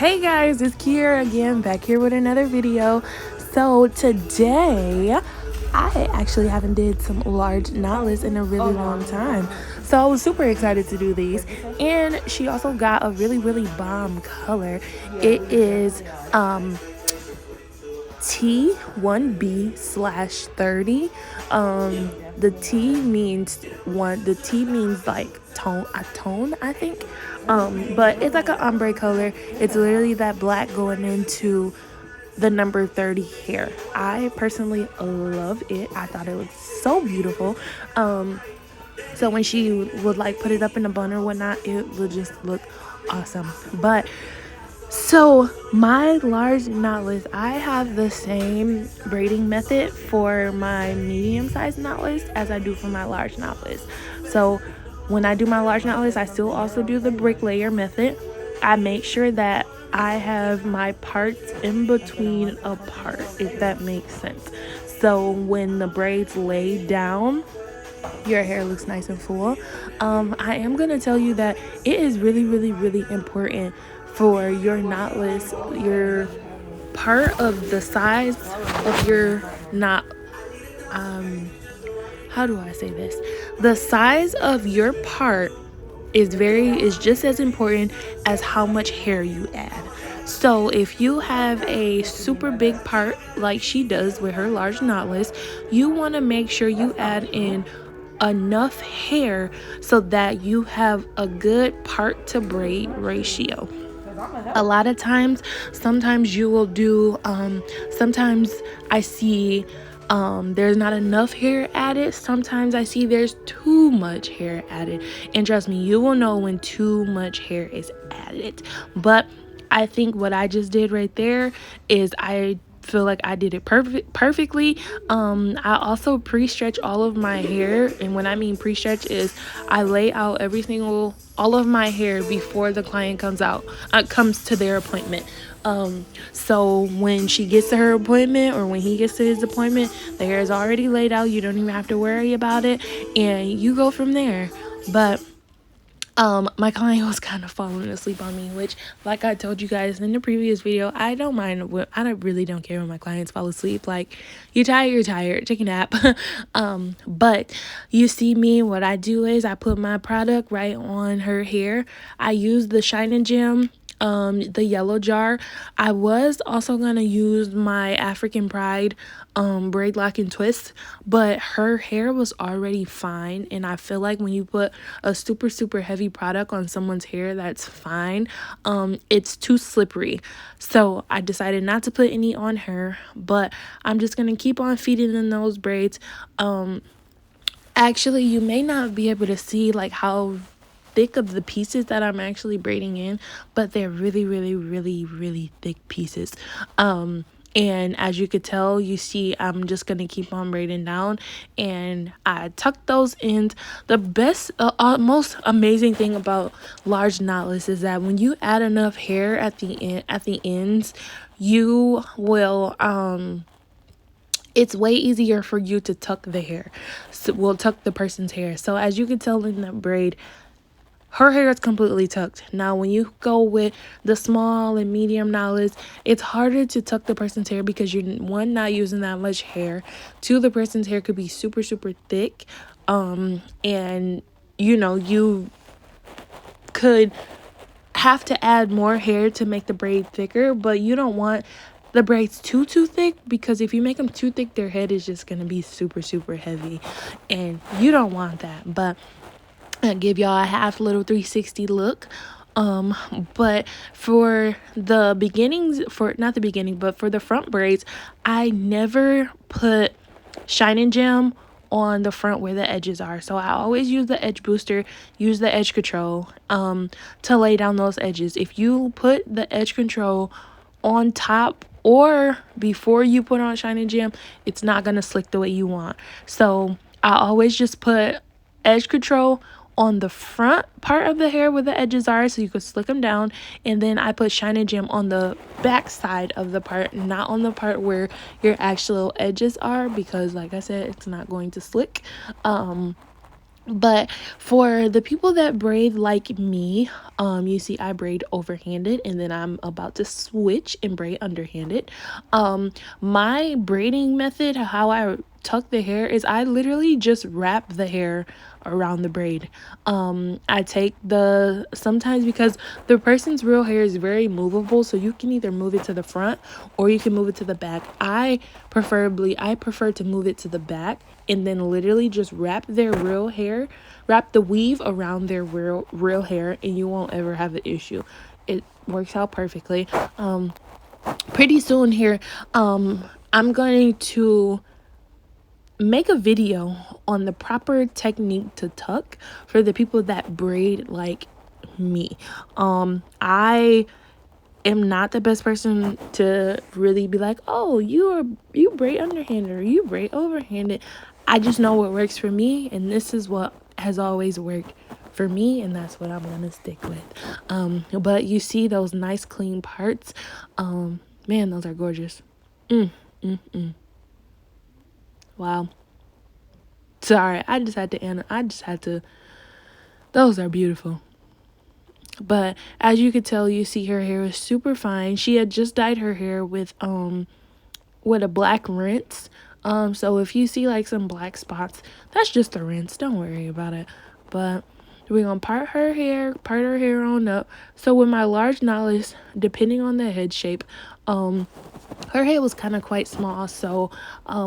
Hey guys, it's Kiera again, back here with another video. So today I actually haven't did some large knotless in a really long time, so I was super excited to do these. And she also got a really bomb color. It is T1B/30. The T means one. The T means like a tone, I think. But it's like an ombre color. It's literally that black going into the number 30 hair. I personally love it. I thought it was so beautiful. So when she would like put it up in a bun or whatnot, it would just look awesome. But so my large knotless, I have the same braiding method for my medium-sized knotless as I do for my large knotless. So when I do my large knotless, I still also do the bricklayer method. I make sure that I have my parts in between apart, if that makes sense. So when the braids lay down, your hair looks nice and full. I am going to tell you that it is really important for your knotless, your part of the size of your knot, how do I say this? The size of your part is just as important as how much hair you add. So if you have a super big part like she does with her large knotless, you want to make sure you add in enough hair so that you have a good part to braid ratio. A lot of times, sometimes you will do sometimes I see there's not enough hair added. Sometimes I see there's too much hair added, and trust me, you will know when too much hair is added. But I think what I just did right there is I feel like I did it perfectly. I also pre-stretch all of my hair, and when I mean pre-stretch is I lay out all of my hair before the client comes to their appointment. So when she gets to her appointment, or when he gets to his appointment, the hair is already laid out. You don't even have to worry about it, and you go from there. But my client was kind of falling asleep on me, which, like I told you guys in the previous video, I don't mind. I really don't care when my clients fall asleep. Like, you're tired, take a nap. But you see me, what I do is I put my product right on her hair. I use the Shine and Gem, the yellow jar. I was also gonna use my African Pride braid lock and twist, but her hair was already fine, and I feel like when you put a super heavy product on someone's hair that's fine, it's too slippery. So I decided not to put any on her, but I'm just gonna keep on feeding in those braids. Actually, you may not be able to see like how thick of the pieces that I'm actually braiding in, but they're really thick pieces. And as you could tell, you see I'm just gonna keep on braiding down, and I tuck those ends. The best most amazing thing about large knotless is that when you add enough hair at the ends, you will it's way easier for you to tuck the hair. So we'll tuck the person's hair. So as you can tell in the braid, her hair is completely tucked. Now, when you go with the small and medium knotless, it's harder to tuck the person's hair because you're, one, not using that much hair. Two, the person's hair could be super thick. And, you could have to add more hair to make the braid thicker, but you don't want the braids too thick, because if you make them too thick, their head is just going to be super heavy, and you don't want that. But I give y'all a half little 360 look. But for the beginnings, for the front braids, I never put Shine and Gem on the front where the edges are. So I always use the edge booster, use the edge control to lay down those edges. If you put the edge control on top or before you put on Shine and Gem, it's not gonna slick the way you want. So I always just put edge control on the front part of the hair where the edges are, so you could slick them down, and then I put Shine and Gem on the back side of the part, not on the part where your actual edges are, because like I said, it's not going to slick. But for the people that braid like me, you see I braid overhanded and then I'm about to switch and braid underhanded. My braiding method, how I tuck the hair, is I literally just wrap the hair around the braid. I take the, sometimes because the person's real hair is very movable, so you can either move it to the front or you can move it to the back. I prefer to move it to the back and then literally just wrap their real hair, wrap the weave around their real hair, and you won't ever have an issue. It works out perfectly. Pretty soon here, I'm going to make a video on the proper technique to tuck for the people that braid like me. I am not the best person to really be like, oh, you braid underhanded or you braid overhanded. I just know what works for me, and this is what has always worked for me, and that's what I'm gonna stick with. But you see those nice clean parts, man, those are gorgeous. Wow. Sorry, I just had to, those are beautiful. But as you could tell, you see her hair is super fine. She had just dyed her hair with a black rinse. So if you see like some black spots, that's just a rinse. Don't worry about it. But we're gonna part her hair on up. So with my large knotless, depending on the head shape, her hair was kind of quite small, so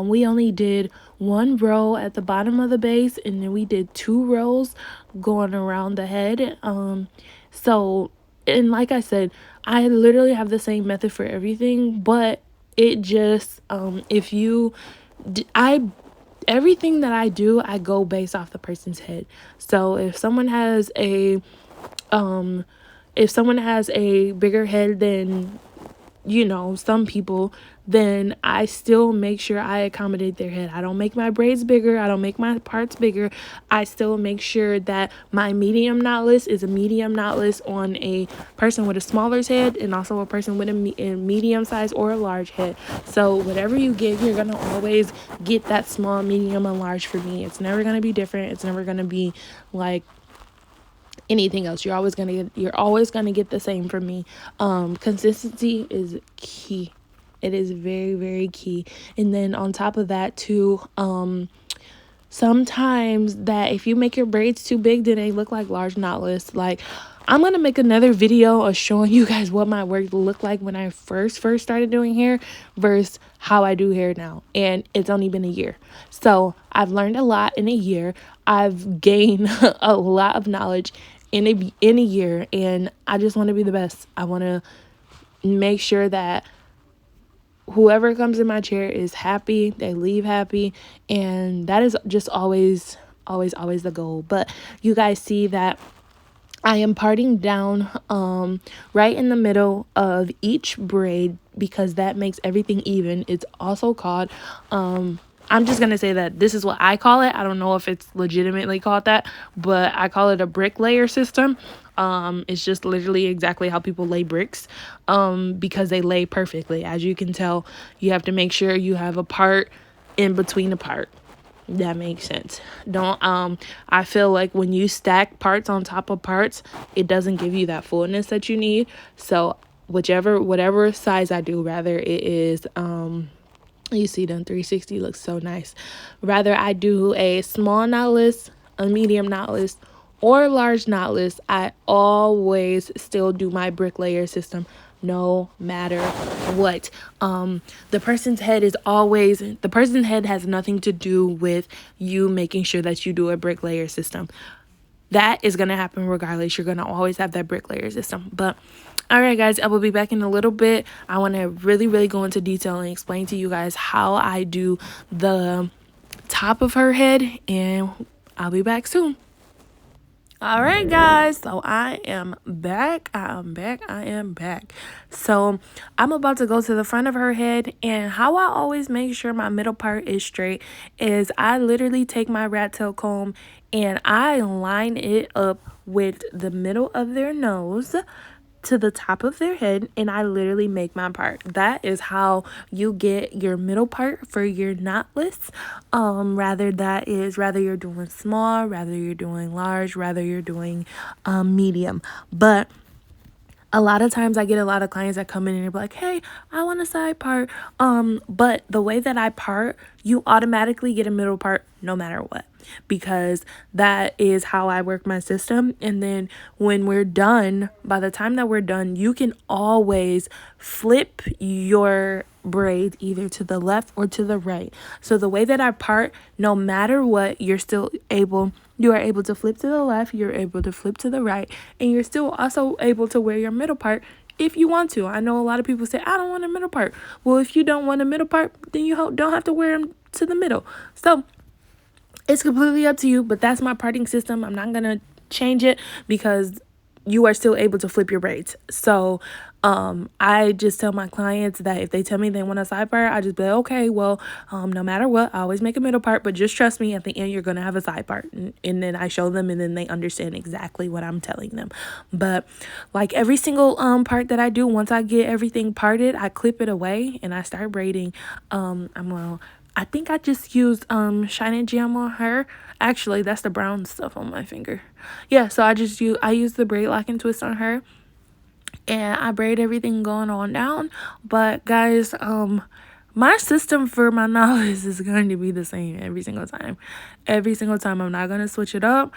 we only did one row at the bottom of the base, and then we did 2 rows going around the head. So, and like I said, I literally have the same method for everything, but it just if you I everything that I do, I go based off the person's head. So if someone has a bigger head than, you know, some people, then I still make sure I accommodate their head. I don't make my braids bigger. I don't make my parts bigger. I still make sure that my medium knotless is a medium knotless on a person with a smaller head, and also a person with a medium size or a large head. So whatever you get, you're going to always get that small, medium, and large for me. It's never going to be different. It's never going to be like anything else. You're always gonna get the same from me. Consistency is key. It is very, very key. And then on top of that too, sometimes that if you make your braids too big, then they look like large knotless. Like, I'm gonna make another video of showing you guys what my work looked like when I first started doing hair versus how I do hair now, and it's only been a year. So I've learned a lot in a year. I've gained a lot of knowledge in a year, and I just want to be the best. I want to make sure that whoever comes in my chair is happy, they leave happy, and that is just always the goal. But you guys see that I am parting down right in the middle of each braid, because that makes everything even. It's also called I'm just gonna say that this is what I call it. I don't know if it's legitimately called that, but I call it a brick layer system. It's just literally exactly how people lay bricks, because they lay perfectly. As you can tell, you have to make sure you have a part in between a part. That makes sense. Don't I feel like when you stack parts on top of parts, it doesn't give you that fullness that you need. So whatever size I do, rather it is you see them 360 looks so nice. Rather I do a small knotless, a medium knotless, or large knotless, I always still do my brick layer system no matter what. The person's head has nothing to do with you making sure that you do a brick layer system. That is going to happen regardless. You're going to always have that brick layer system. But all right, guys, I will be back in a little bit. I want to really go into detail and explain to you guys how I do the top of her head, and I'll be back soon. All right, guys, so I am back. So I'm about to go to the front of her head, and how I always make sure my middle part is straight is I literally take my rat tail comb and I line it up with the middle of their nose to the top of their head, and I literally make my part. That is how you get your middle part for your knotless. Rather you're doing small, rather you're doing large, rather you're doing medium. But a lot of times I get a lot of clients that come in and they're like, hey, I want a side part. But the way that I part, you automatically get a middle part no matter what, because that is how I work my system. And then when we're done, by the time that we're done, you can always flip your braid either to the left or to the right. So the way that I part, no matter what, you are able to flip to the left, you're able to flip to the right, and you're still also able to wear your middle part if you want to. I know a lot of people say, I don't want a middle part. Well, if you don't want a middle part, then you don't have to wear them to the middle. So it's completely up to you, but that's my parting system. I'm not going to change it because you are still able to flip your braids. So I just tell my clients that if they tell me they want a side part, I just be like, okay, well, no matter what, I always make a middle part, but just trust me, at the end, you're going to have a side part. And then I show them, and then they understand exactly what I'm telling them. But like every single part that I do, once I get everything parted, I clip it away and I start braiding. I think I just used Shine and Jam on her. Actually, that's the brown stuff on my finger. Yeah, so I use the braid lock and twist on her, and I braid everything going on down. But guys, my system for my knowledge is going to be the same every single time. Every single time, I'm not going to switch it up.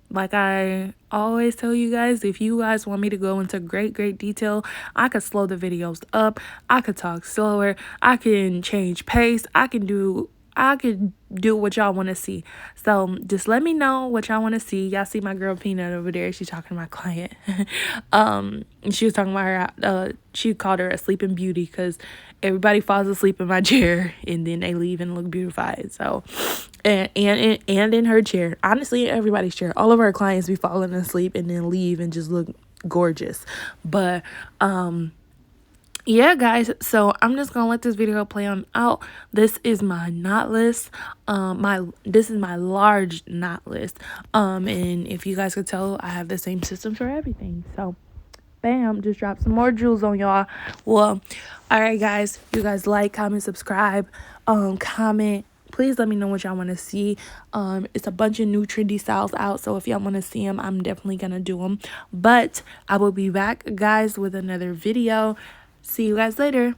Like I always tell you guys, if you guys want me to go into great detail, I could slow the videos up. I could talk slower. I can change pace. I could do what y'all want to see. So just let me know what y'all want to see. Y'all see my girl Peanut over there. She's talking to my client. She was talking about her. She called her a sleeping beauty because everybody falls asleep in my chair and then they leave and look beautified. So, and in her chair, honestly, in everybody's chair, all of our clients be falling asleep and then leave and just look gorgeous. But yeah, guys, so I'm just gonna let this video play on out. This is my knotless. This is my large knotless. And if you guys could tell, I have the same system for everything. So bam, just drop some more jewels on y'all. Well, all right, guys, you guys like, comment, subscribe, comment. Please let me know what y'all want to see. It's a bunch of new trendy styles out, so if y'all want to see them, I'm definitely gonna do them. But I will be back, guys, with another video. See you guys later.